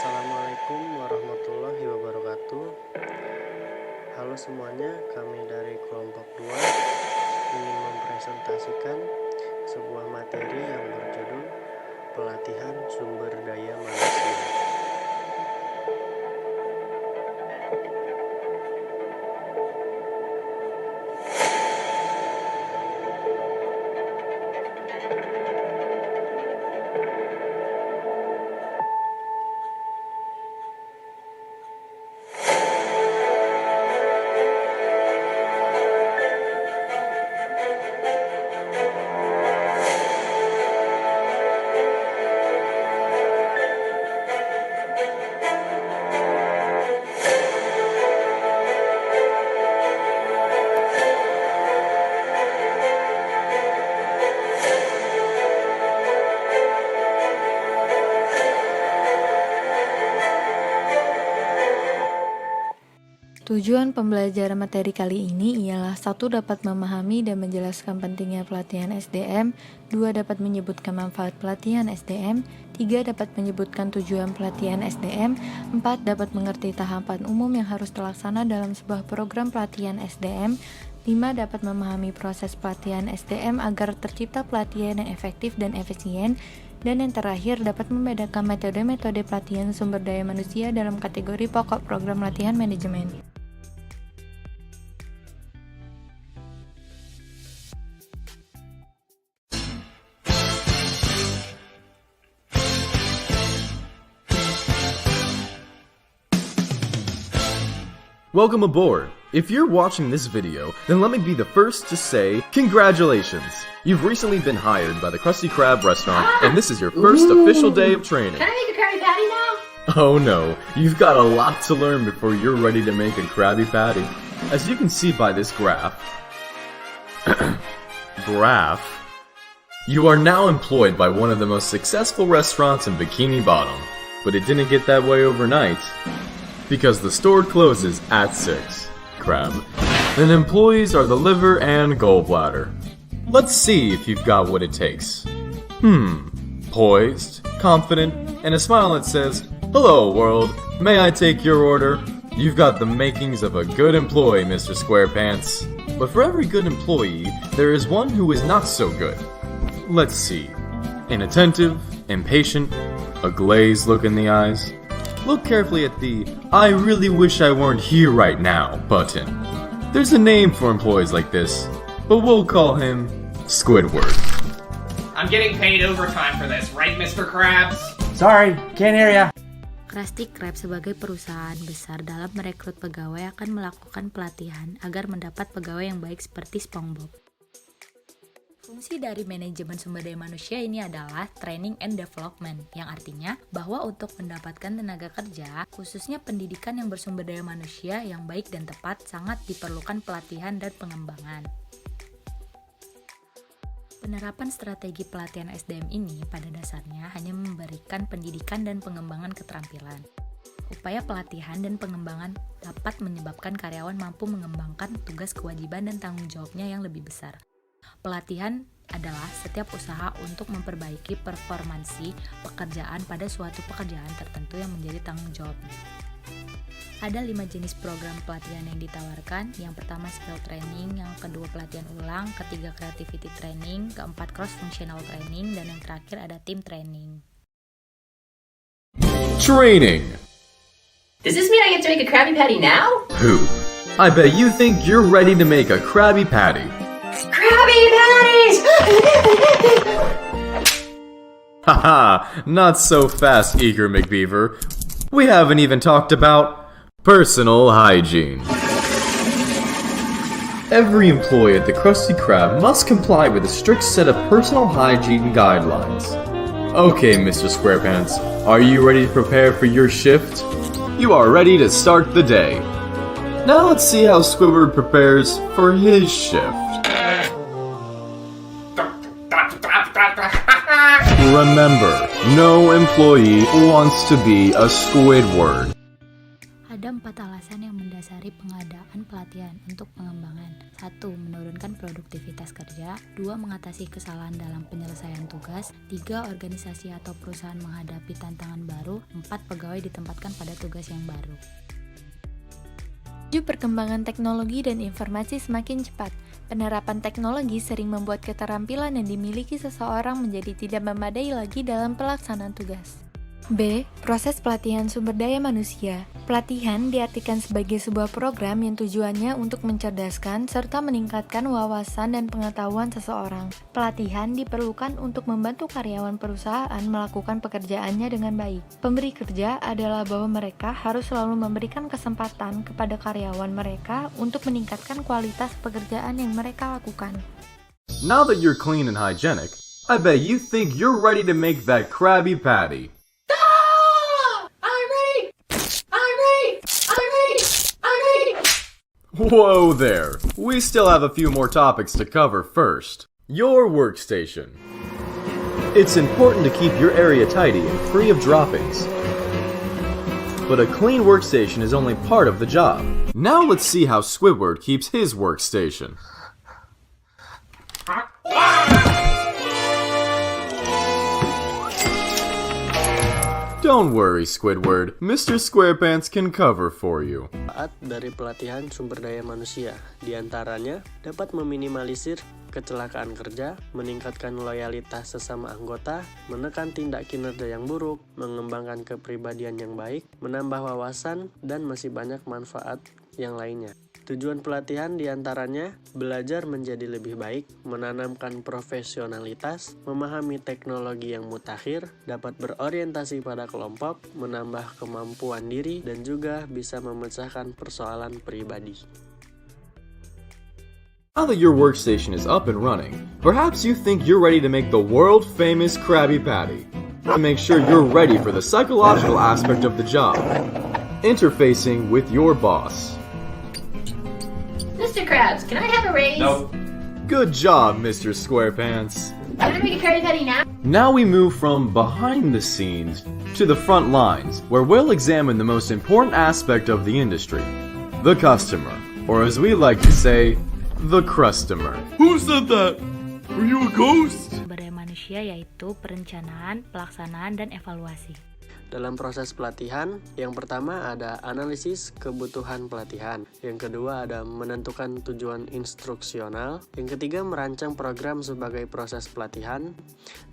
Assalamualaikum warahmatullahi wabarakatuh. Halo semuanya, kami dari kelompok 2 ingin mempresentasikan sebuah materi yang berjudul Pelatihan Sumber Daya Manusia. Tujuan pembelajaran materi kali ini ialah 1. Dapat memahami dan menjelaskan pentingnya pelatihan SDM, 2. Dapat menyebutkan manfaat pelatihan SDM, 3. Dapat menyebutkan tujuan pelatihan SDM, 4. Dapat mengerti tahapan umum yang harus terlaksana dalam sebuah program pelatihan SDM, 5. Dapat memahami proses pelatihan SDM agar tercipta pelatihan yang efektif dan efisien, dan yang terakhir dapat membedakan metode-metode pelatihan sumber daya manusia dalam kategori pokok program latihan manajemen. Welcome aboard! If you're watching this video, then let me be the first to say congratulations! You've recently been hired by the Krusty Krab restaurant, and this is your first official day of training. Can I make a Krabby Patty now? Oh no, you've got a lot to learn before you're ready to make a Krabby Patty. As you can see by this graph, you are now employed by one of the most successful restaurants in Bikini Bottom. But it didn't get that way overnight, because the store closes at 6. Crab. Then employees are the liver and gallbladder. Let's see if you've got what it takes. Poised, confident, and a smile that says, "Hello world, may I take your order?" You've got the makings of a good employee, Mr. Squarepants. But for every good employee, there is one who is not so good. Let's see. Inattentive, impatient, a glazed look in the eyes. Look carefully at the "I really wish I weren't here right now" button. There's a name for employees like this, but we'll call him Squidward. I'm getting paid overtime for this, right, Mr. Krabs? Sorry, can't hear ya. Krusty Krab sebagai perusahaan besar dalam merekrut pegawai akan melakukan pelatihan agar mendapat pegawai yang baik seperti SpongeBob. Fungsi dari manajemen sumber daya manusia ini adalah training and development, yang artinya bahwa untuk mendapatkan tenaga kerja, khususnya pendidikan yang bersumber daya manusia yang baik dan tepat, sangat diperlukan pelatihan dan pengembangan. Penerapan strategi pelatihan SDM ini pada dasarnya hanya memberikan pendidikan dan pengembangan keterampilan. Upaya pelatihan dan pengembangan dapat menyebabkan karyawan mampu mengembangkan tugas kewajiban dan tanggung jawabnya yang lebih besar. Pelatihan adalah setiap usaha untuk memperbaiki performansi pekerjaan pada suatu pekerjaan tertentu yang menjadi tanggung jawabnya. Ada 5 jenis program pelatihan yang ditawarkan. Yang pertama skill training, yang kedua pelatihan ulang, ketiga creativity training, keempat cross functional training, dan yang terakhir ada team training. Training! Does this mean I get to make a Krabby Patty now? Who? I bet you think you're ready to make a Krabby Patty. Krabby Patties! Haha, not so fast, Eager McBeaver. We haven't even talked about personal hygiene. Every employee at the Krusty Krab must comply with a strict set of personal hygiene guidelines. Okay, Mr. Squarepants, are you ready to prepare for your shift? You are ready to start the day. Now let's see how Squidward prepares for his shift. Remember, no employee wants to be a Squidward. Ada Ada 4 alasan yang mendasari pengadaan pelatihan untuk pengembangan. 1. Menurunkan produktivitas kerja. 2. Mengatasi kesalahan dalam penyelesaian tugas. 3. Organisasi atau perusahaan menghadapi tantangan baru. 4. Pegawai ditempatkan pada tugas yang baru. Perkembangan teknologi dan informasi semakin cepat. Penerapan teknologi sering membuat keterampilan yang dimiliki seseorang menjadi tidak memadai lagi dalam pelaksanaan tugas. B. Proses pelatihan sumber daya manusia. Pelatihan diartikan sebagai sebuah program yang tujuannya untuk mencerdaskan serta meningkatkan wawasan dan pengetahuan seseorang. Pelatihan diperlukan untuk membantu karyawan perusahaan melakukan pekerjaannya dengan baik. Pemberi kerja adalah bahwa mereka harus selalu memberikan kesempatan kepada karyawan mereka untuk meningkatkan kualitas pekerjaan yang mereka lakukan. Now that you're clean and hygienic, I bet you think you're ready to make that Krabby Patty. Whoa there! We still have a few more topics to cover first. Your workstation. It's important to keep your area tidy and free of droppings. But a clean workstation is only part of the job. Now let's see how Squidward keeps his workstation. Don't worry, Squidward. Mr. Squarepants can cover for you. Manfaat dari pelatihan sumber daya manusia, diantaranya dapat meminimalisir kecelakaan kerja, meningkatkan loyalitas sesama anggota, menekan tindak kinerja yang buruk, mengembangkan kepribadian yang baik, menambah wawasan, dan masih banyak manfaat yang lainnya. Tujuan pelatihan diantaranya belajar menjadi lebih baik, menanamkan profesionalitas, memahami teknologi yang mutakhir, dapat berorientasi pada kelompok, menambah kemampuan diri, dan juga bisa memecahkan persoalan pribadi. Now that your workstation is up and running, perhaps you think you're ready to make the world-famous Krabby Patty. To make sure you're ready for the psychological aspect of the job, interfacing with your boss. Mr. Krabs, can I have a raise? Nope. Good job, Mr. Squarepants. Can I make a Krabby Patty now? Now we move from behind the scenes to the front lines, where we'll examine the most important aspect of the industry, the customer, or as we like to say, the crustomer. Who said that? Were you a ghost? Sumber daya manusia yaitu perencanaan, pelaksanaan, dan evaluasi. Dalam proses pelatihan, yang pertama ada analisis kebutuhan pelatihan. Yang kedua ada menentukan tujuan instruksional. Yang ketiga merancang program sebagai proses pelatihan.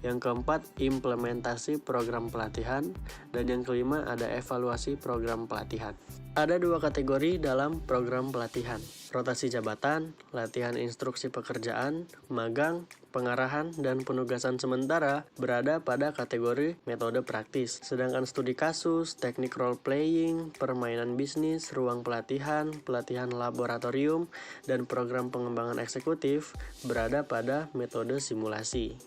Yang keempat implementasi program pelatihan. Dan yang kelima ada evaluasi program pelatihan. Ada 2 kategori dalam program pelatihan: rotasi jabatan, latihan instruksi pekerjaan, magang, pengarahan, dan penugasan sementara berada pada kategori metode praktis. Sedangkan studi kasus, teknik role playing, permainan bisnis, ruang pelatihan, pelatihan laboratorium, dan program pengembangan eksekutif berada pada metode simulasi.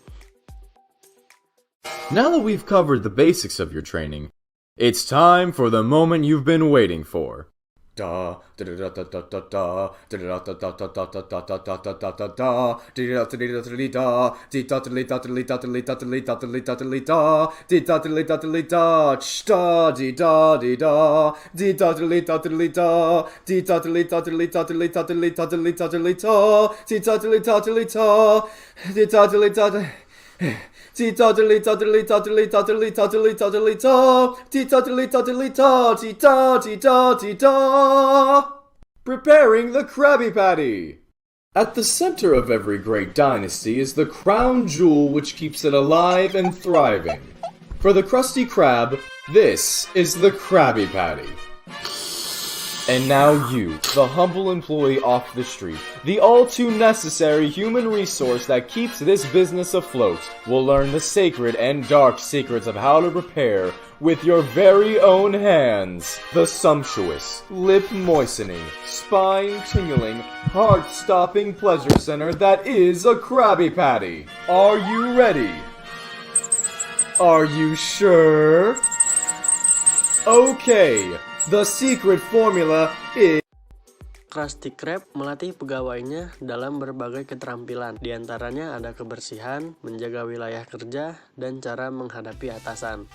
Now that we've covered the basics of your training, it's time for the moment you've been waiting for. Da da da da da da da da da da da da da da da da da da da da Preparing the Krabby Patty! At the center of every great dynasty is the crown jewel which keeps it alive and thriving. For the Krusty Krab, this is the Krabby Patty. And now you, the humble employee off the street, the all-too-necessary human resource that keeps this business afloat, will learn the sacred and dark secrets of how to prepare, with your very own hands, the sumptuous, lip-moistening, spine-tingling, heart-stopping pleasure center that is a Krabby Patty. Are you ready? Are you sure? Okay. The secret formula is... Krusty Krab melatih pegawainya dalam berbagai keterampilan. Di antaranya ada kebersihan, menjaga wilayah kerja, dan cara menghadapi atasan.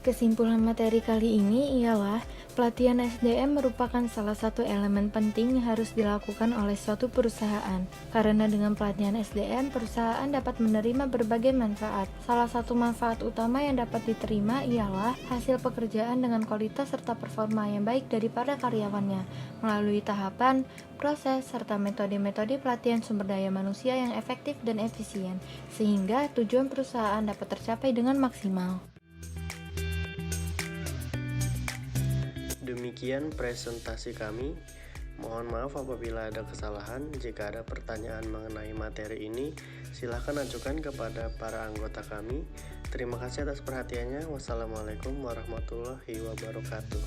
Kesimpulan materi kali ini ialah Pelatihan SDM merupakan salah satu elemen penting yang harus dilakukan oleh suatu perusahaan. Karena dengan pelatihan SDM, perusahaan dapat menerima berbagai manfaat. Salah satu manfaat utama yang dapat diterima ialah hasil pekerjaan dengan kualitas serta performa yang baik dari para karyawannya, melalui tahapan, proses, serta metode-metode pelatihan sumber daya manusia yang efektif dan efisien, sehingga tujuan perusahaan dapat tercapai dengan maksimal. Demikian presentasi kami. Mohon maaf apabila ada kesalahan. Jika ada pertanyaan mengenai materi ini, silakan ajukan kepada para anggota kami. Terima kasih atas perhatiannya. Wassalamualaikum warahmatullahi wabarakatuh.